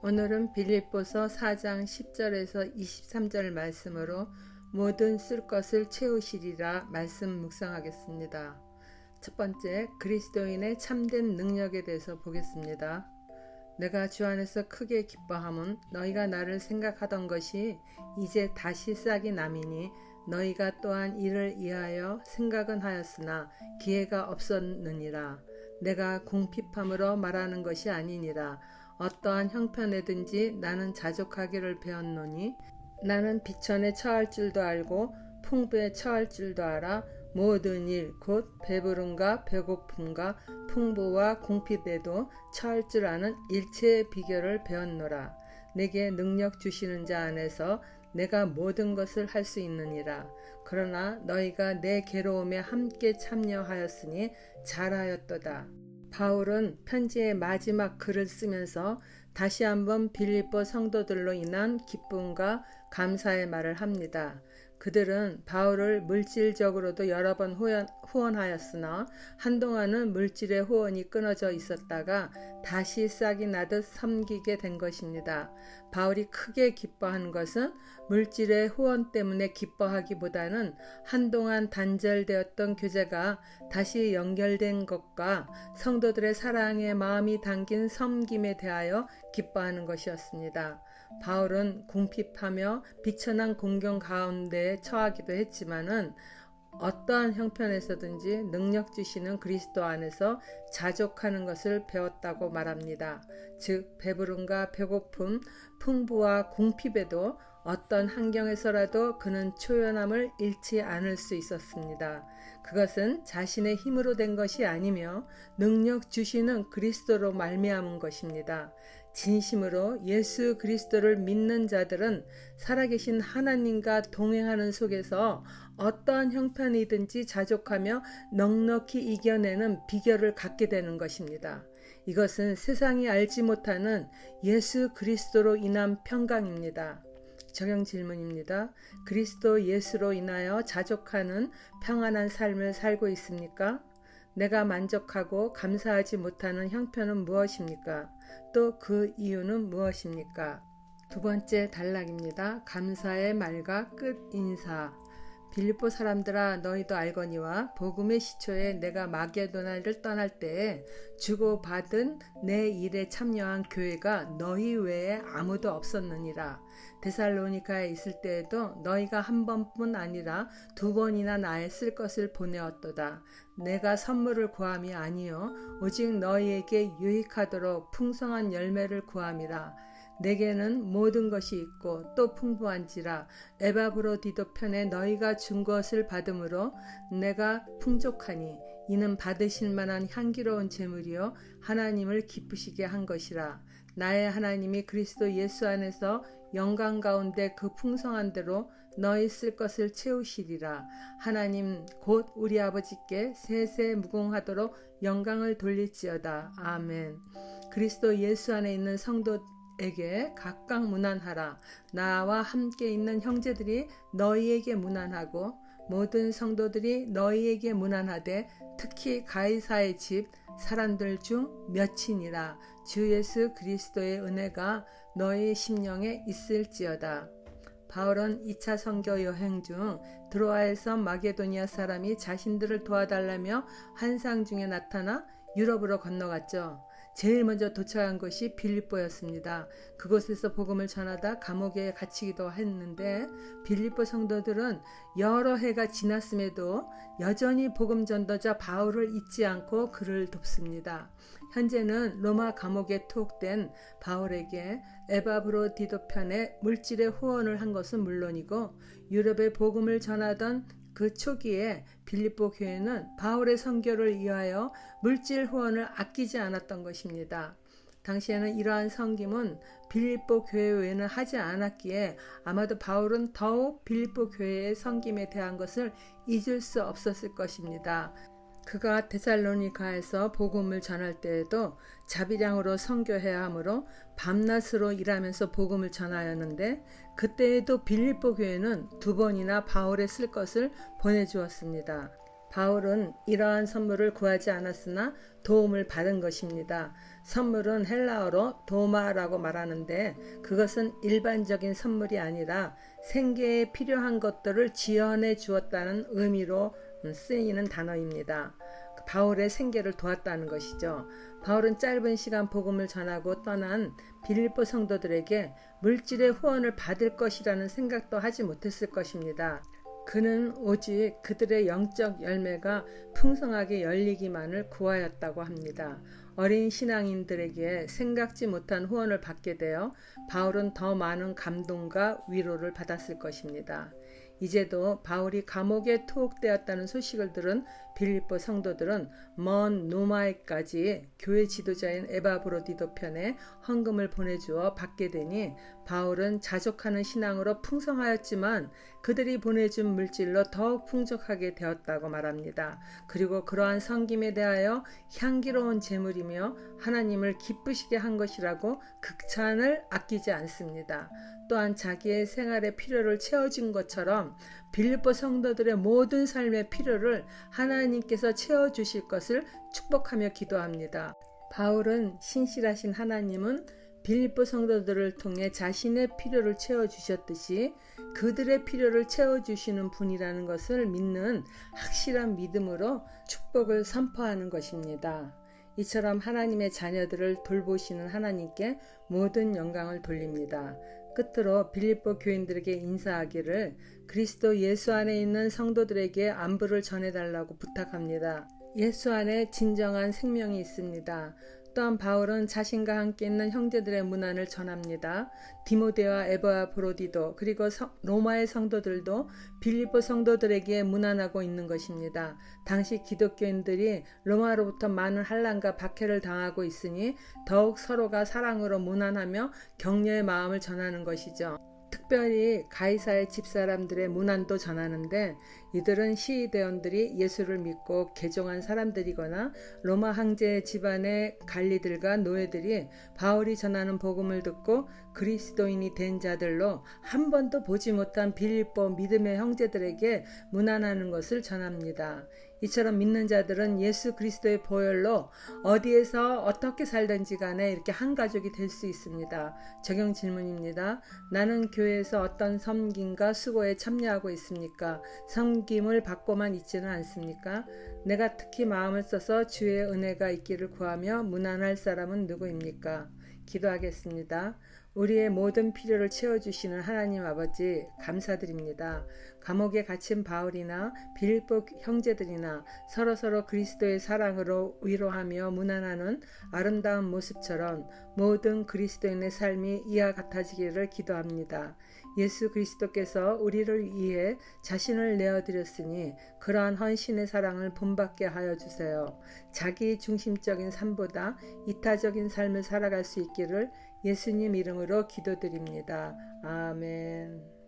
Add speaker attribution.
Speaker 1: 오늘은 빌립보서 4장 10절에서 23절 말씀으로 모든 쓸 것을 채우시리라 말씀 묵상하겠습니다. 첫 번째, 그리스도인의 참된 능력에 대해서 보겠습니다. 내가 주 안에서 크게 기뻐함은 너희가 나를 생각하던 것이 이제 다시 싹이 남이니 너희가 또한 이를 위하여 생각은 하였으나 기회가 없었느니라. 내가 궁핍함으로 말하는 것이 아니니라. 어떠한 형편에든지 나는 자족하기를 배웠노니 나는 비천에 처할 줄도 알고 풍부에 처할 줄도 알아. 모든 일 곧 배부름과 배고픔과 풍부와 궁핍에도 처할 줄 아는 일체의 비결을 배웠노라. 내게 능력 주시는 자 안에서 내가 모든 것을 할 수 있느니라. 그러나 너희가 내 괴로움에 함께 참여하였으니 잘하였도다. 바울은 편지의 마지막 글을 쓰면서 다시 한번 빌립보 성도들로 인한 기쁨과 감사의 말을 합니다. 그들은 바울을 물질적으로도 여러 번 후원하였으나 한동안은 물질의 후원이 끊어져 있었다가 다시 싹이 나듯 섬기게 된 것입니다. 바울이 크게 기뻐한 것은 물질의 후원 때문에 기뻐하기보다는 한동안 단절되었던 교제가 다시 연결된 것과 성도들의 사랑의 마음이 담긴 섬김에 대하여 기뻐하는 것이었습니다. 바울은 궁핍하며 비천한 공경 가운데 처하기도 했지만은 어떠한 형편에서든지 능력 주시는 그리스도 안에서 자족하는 것을 배웠다고 말합니다. 즉 배부름과 배고픔, 풍부와 궁핍에도 어떤 환경에서라도 그는 초연함을 잃지 않을 수 있었습니다. 그것은 자신의 힘으로 된 것이 아니며 능력 주시는 그리스도로 말미암은 것입니다. 진심으로 예수 그리스도를 믿는 자들은 살아계신 하나님과 동행하는 속에서 어떠한 형편이든지 자족하며 넉넉히 이겨내는 비결을 갖게 되는 것입니다. 이것은 세상이 알지 못하는 예수 그리스도로 인한 평강입니다. 적용 질문입니다. 그리스도 예수로 인하여 자족하는 평안한 삶을 살고 있습니까? 내가 만족하고 감사하지 못하는 형편은 무엇입니까? 또 그 이유는 무엇입니까? 두 번째 단락입니다. 감사의 말과 끝 인사. 빌립보 사람들아 너희도 알거니와 복음의 시초에 내가 마게도나를 떠날 때에 주고받은 내 일에 참여한 교회가 너희 외에 아무도 없었느니라. 데살로니가에 있을 때에도 너희가 한 번뿐 아니라 두 번이나 나의 쓸 것을 보내었도다. 내가 선물을 구함이 아니요 오직 너희에게 유익하도록 풍성한 열매를 구함이라. 내게는 모든 것이 있고 또 풍부한지라. 에바브로디도 편에 너희가 준 것을 받음으로 내가 풍족하니 이는 받으실 만한 향기로운 제물이요 하나님을 기쁘시게 한 것이라. 나의 하나님이 그리스도 예수 안에서 영광 가운데 그 풍성한 대로 너희 쓸 것을 채우시리라. 하나님 곧 우리 아버지께 세세 무궁하도록 영광을 돌릴지어다. 아멘. 그리스도 예수 안에 있는 성도에게 각각 문안하라. 나와 함께 있는 형제들이 너희에게 문안하고 모든 성도들이 너희에게 문안하되 특히 가이사의 집 사람들 중 몇이니라. 주 예수 그리스도의 은혜가 너희 심령에 있을지어다. 바울은 2차 선교 여행 중 드로아에서 마게도니아 사람이 자신들을 도와달라며 환상 중에 나타나 유럽으로 건너갔죠. 제일 먼저 도착한 것이 빌립보였습니다. 그곳에서 복음을 전하다 감옥에 갇히기도 했는데 빌립보 성도들은 여러 해가 지났음에도 여전히 복음 전도자 바울을 잊지 않고 그를 돕습니다. 현재는 로마 감옥에 투옥된 바울에게 에바브로디도 편에 물질의 후원을 한 것은 물론이고 유럽에 복음을 전하던 그 초기에 빌립보 교회는 바울의 선교를 위하여 물질 후원을 아끼지 않았던 것입니다. 당시에는 이러한 섬김은 빌립보 교회 외에는 하지 않았기에 아마도 바울은 더욱 빌립보 교회의 섬김에 대한 것을 잊을 수 없었을 것입니다. 그가 데살로니가에서 복음을 전할 때에도 자비량으로 선교해야 하므로 밤낮으로 일하면서 복음을 전하였는데 그때에도 빌립보 교회는 두 번이나 바울의 쓸 것을 보내주었습니다. 바울은 이러한 선물을 구하지 않았으나 도움을 받은 것입니다. 선물은 헬라어로 도마라고 말하는데 그것은 일반적인 선물이 아니라 생계에 필요한 것들을 지원해 주었다는 의미로 쓰이는 단어입니다. 바울의 생계를 도왔다는 것이죠. 바울은 짧은 시간 복음을 전하고 떠난 빌립보 성도들에게 물질의 후원을 받을 것이라는 생각도 하지 못했을 것입니다. 그는 오직 그들의 영적 열매가 풍성하게 열리기만을 구하였다고 합니다. 어린 신앙인들에게 생각지 못한 후원을 받게 되어 바울은 더 많은 감동과 위로를 받았을 것입니다. 이제도 바울이 감옥에 투옥되었다는 소식을 들은 빌립보 성도들은 먼 노마에까지 교회 지도자인 에바브로디도 편에 헌금을 보내주어 받게 되니 바울은 자족하는 신앙으로 풍성하였지만 그들이 보내준 물질로 더욱 풍족하게 되었다고 말합니다. 그리고 그러한 섬김에 대하여 향기로운 제물이며 하나님을 기쁘시게 한 것이라고 극찬을 아끼지 않습니다. 또한 자기의 생활의 필요를 채워준 것처럼 빌립보 성도들의 모든 삶의 필요를 하나님께서 채워주실 것을 축복하며 기도합니다. 바울은 신실하신 하나님은 빌립보 성도들을 통해 자신의 필요를 채워주셨듯이 그들의 필요를 채워주시는 분이라는 것을 믿는 확실한 믿음으로 축복을 선포하는 것입니다. 이처럼 하나님의 자녀들을 돌보시는 하나님께 모든 영광을 돌립니다. 끝으로 빌립보 교인들에게 인사하기를 그리스도 예수 안에 있는 성도들에게 안부를 전해달라고 부탁합니다. 예수 안에 진정한 생명이 있습니다. 또한 바울은 자신과 함께 있는 형제들의 문안을 전합니다. 디모데와 에바브로디도 그리고 로마의 성도들도 빌립보 성도들에게 문안하고 있는 것입니다. 당시 기독교인들이 로마로부터 많은 환난과 박해를 당하고 있으니 더욱 서로가 사랑으로 문안하며 격려의 마음을 전하는 것이죠. 특별히 가이사의 집사람들의 문안도 전하는데 이들은 시위대원들이 예수를 믿고 개종한 사람들이거나 로마 황제 집안의 관리들과 노예들이 바울이 전하는 복음을 듣고 그리스도인이 된 자들로 한 번도 보지 못한 빌립보 믿음의 형제들에게 문안하는 것을 전합니다. 이처럼 믿는 자들은 예수 그리스도의 보혈로 어디에서 어떻게 살든지 간에 이렇게 한 가족이 될 수 있습니다. 적용 질문입니다. 나는 교회에서 어떤 섬김과 수고에 참여하고 있습니까? 섬김을 받고만 있지는 않습니까? 내가 특히 마음을 써서 주의 은혜가 있기를 구하며 문안할 사람은 누구입니까? 기도하겠습니다. 우리의 모든 필요를 채워주시는 하나님 아버지 감사드립니다. 감옥에 갇힌 바울이나 빌립보 형제들이나 서로서로 그리스도의 사랑으로 위로하며 문안하는 아름다운 모습처럼 모든 그리스도인의 삶이 이와 같아지기를 기도합니다. 예수 그리스도께서 우리를 위해 자신을 내어드렸으니 그러한 헌신의 사랑을 본받게 하여 주세요. 자기 중심적인 삶보다 이타적인 삶을 살아갈 수 있기를 예수님 이름으로 기도드립니다. 아멘.